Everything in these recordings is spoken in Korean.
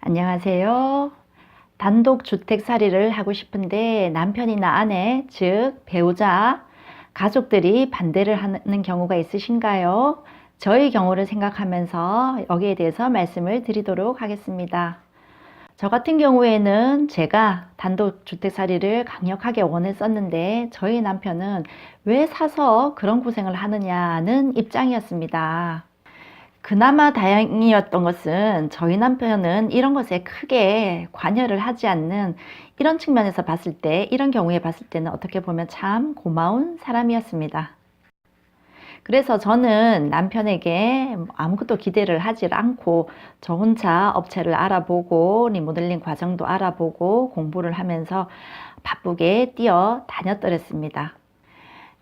안녕하세요. 단독주택살이를 하고 싶은데 남편이나 아내, 즉 배우자, 가족들이 반대를 하는 경우가 있으신가요? 저희 경우를 생각하면서 여기에 대해서 말씀을 드리도록 하겠습니다. 저 같은 경우에는 제가 단독주택살이를 강력하게 원했었는데 저희 남편은 왜 사서 그런 고생을 하느냐는 입장이었습니다. 그나마 다행이었던 것은 저희 남편은 이런 것에 크게 관여를 하지 않는, 이런 측면에서 봤을 때, 이런 경우에 봤을 때는 어떻게 보면 참 고마운 사람이었습니다. 그래서 저는 남편에게 아무것도 기대를 하지 않고 저 혼자 업체를 알아보고 리모델링 과정도 알아보고 공부를 하면서 바쁘게 뛰어 다녔더랬습니다.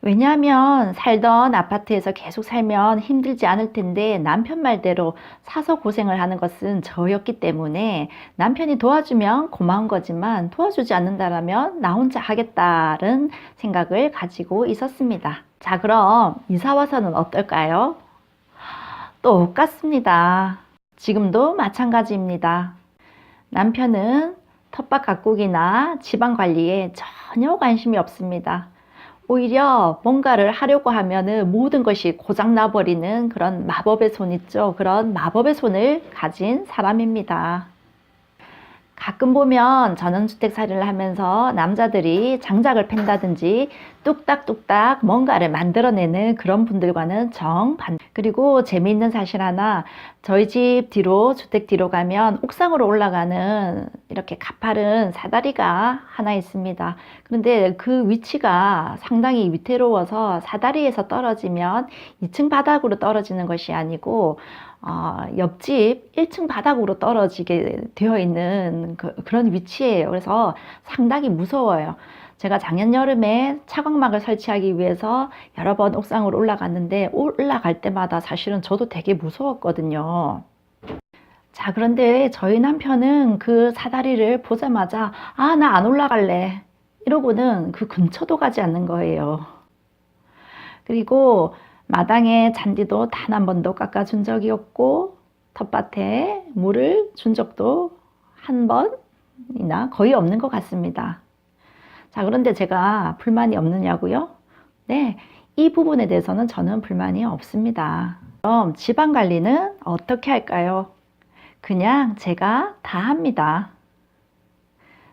왜냐하면 살던 아파트에서 계속 살면 힘들지 않을 텐데 남편 말대로 사서 고생을 하는 것은 저였기 때문에 남편이 도와주면 고마운 거지만 도와주지 않는다라면 나 혼자 하겠다는 생각을 가지고 있었습니다. 자, 그럼 이사 와서는 어떨까요? 똑같습니다. 지금도 마찬가지입니다. 남편은 텃밭 가꾸기나 집안 관리에 전혀 관심이 없습니다. 오히려 뭔가를 하려고 하면은 모든 것이 고장나 버리는 그런 마법의 손 있죠. 그런 마법의 손을 가진 사람입니다. 가끔 보면 전원주택살이를 하면서 남자들이 장작을 팬다든지 뚝딱뚝딱 뭔가를 만들어내는 그런 분들과는 정반. 그리고 재미있는 사실 하나, 저희 집 뒤로, 주택 뒤로 가면 옥상으로 올라가는 이렇게 가파른 사다리가 하나 있습니다. 그런데 그 위치가 상당히 위태로워서 사다리에서 떨어지면 2층 바닥으로 떨어지는 것이 아니고 옆집 1층 바닥으로 떨어지게 되어 있는 그런 위치예요. 그래서 상당히 무서워요. 제가 작년 여름에 차광막을 설치하기 위해서 여러 번 옥상으로 올라갔는데 올라갈 때마다 사실은 저도 되게 무서웠거든요. 자, 그런데 저희 남편은 그 사다리를 보자마자 나 안 올라갈래 이러고는 그 근처도 가지 않는 거예요. 그리고 마당에 잔디도 단 한 번도 깎아준 적이 없고 텃밭에 물을 준 적도 한 번이나 거의 없는 것 같습니다. 자, 그런데 제가 불만이 없느냐고요? 네, 이 부분에 대해서는 저는 불만이 없습니다. 그럼 집안 관리는 어떻게 할까요? 그냥 제가 다 합니다.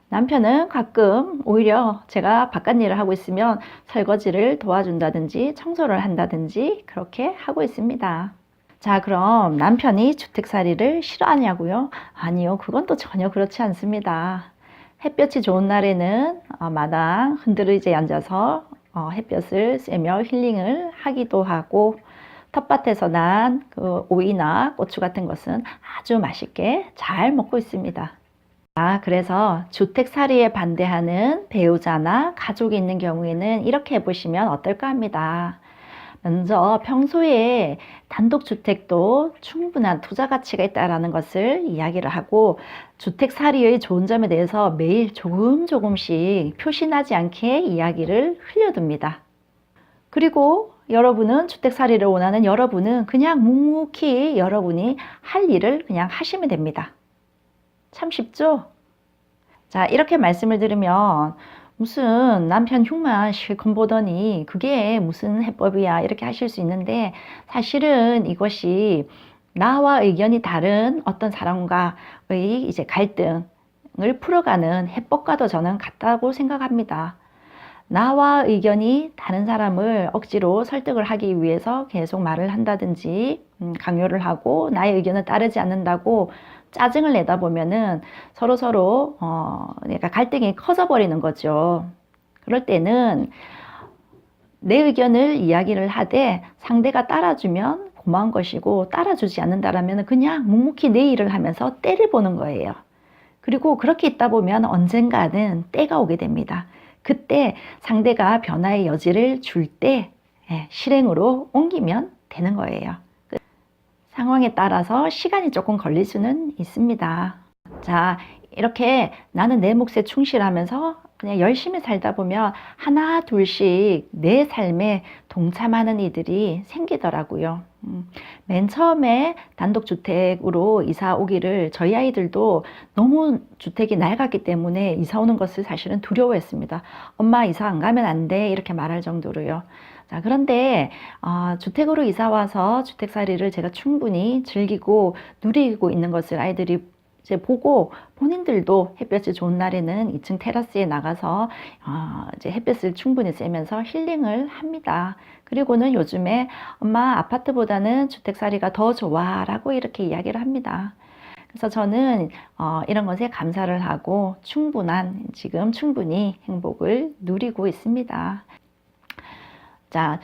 남편은 가끔 오히려 제가 바깥일을 하고 있으면 설거지를 도와준다든지 청소를 한다든지 그렇게 하고 있습니다. 자, 그럼 남편이 주택살이를 싫어하냐고요? 아니요, 그건 또 전혀 그렇지 않습니다. 햇볕이 좋은 날에는 마당 흔들의자에 앉아서 햇볕을 쐬며 힐링을 하기도 하고, 텃밭에서 난 그 오이나 고추 같은 것은 아주 맛있게 잘 먹고 있습니다. 그래서 주택살이에 반대하는 배우자나 가족이 있는 경우에는 이렇게 해보시면 어떨까 합니다. 먼저 평소에 단독주택도 충분한 투자 가치가 있다는 것을 이야기를 하고, 주택살이의 좋은 점에 대해서 매일 조금씩 표시나지 않게 이야기를 흘려둡니다. 그리고 여러분은 주택살이를 원하는 여러분은 그냥 묵묵히 여러분이 할 일을 그냥 하시면 됩니다. 참 쉽죠? 자, 이렇게 말씀을 들으면 무슨 남편 흉만 실컷 보더니 그게 무슨 해법이야 이렇게 하실 수 있는데, 사실은 이것이 나와 의견이 다른 어떤 사람과의 이제 갈등을 풀어가는 해법과도 저는 같다고 생각합니다. 나와 의견이 다른 사람을 억지로 설득을 하기 위해서 계속 말을 한다든지 강요를 하고 나의 의견을 따르지 않는다고 짜증을 내다 보면은 서로 그러니까 갈등이 커져 버리는 거죠. 그럴 때는 내 의견을 이야기를 하되 상대가 따라주면 고마운 것이고, 따라주지 않는다라면 그냥 묵묵히 내 일을 하면서 때를 보는 거예요. 그리고 그렇게 있다 보면 언젠가는 때가 오게 됩니다. 그때 상대가 변화의 여지를 줄 때 실행으로 옮기면 되는 거예요. 상황에 따라서 시간이 조금 걸릴 수는 있습니다. 자, 이렇게 나는 내 몫에 충실하면서 그냥 열심히 살다 보면 하나 둘씩 내 삶에 동참하는 이들이 생기더라고요. 맨 처음에 단독주택으로 이사 오기를 저희 아이들도 너무 주택이 낡았기 때문에 이사 오는 것을 사실은 두려워했습니다. 엄마 이사 안 가면 안 돼 이렇게 말할 정도로요. 자, 그런데 주택으로 이사 와서 주택살이를 제가 충분히 즐기고 누리고 있는 것을 아이들이 이제 보고 본인들도 햇볕이 좋은 날에는 2층 테라스에 나가서 이제 햇볕을 충분히 쐬면서 힐링을 합니다. 그리고는 요즘에 엄마 아파트보다는 주택살이가 더 좋아 라고 이렇게 이야기를 합니다. 그래서 저는 이런 것에 감사를 하고 지금 충분히 행복을 누리고 있습니다. 자,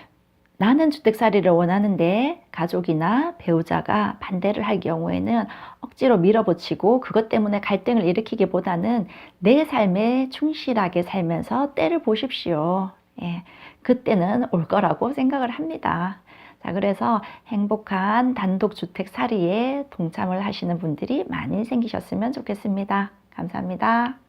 나는 주택살이를 원하는데 가족이나 배우자가 반대를 할 경우에는 억지로 밀어붙이고 그것 때문에 갈등을 일으키기보다는 내 삶에 충실하게 살면서 때를 보십시오. 예, 그때는 올 거라고 생각을 합니다. 자, 그래서 행복한 단독주택살이에 동참을 하시는 분들이 많이 생기셨으면 좋겠습니다. 감사합니다.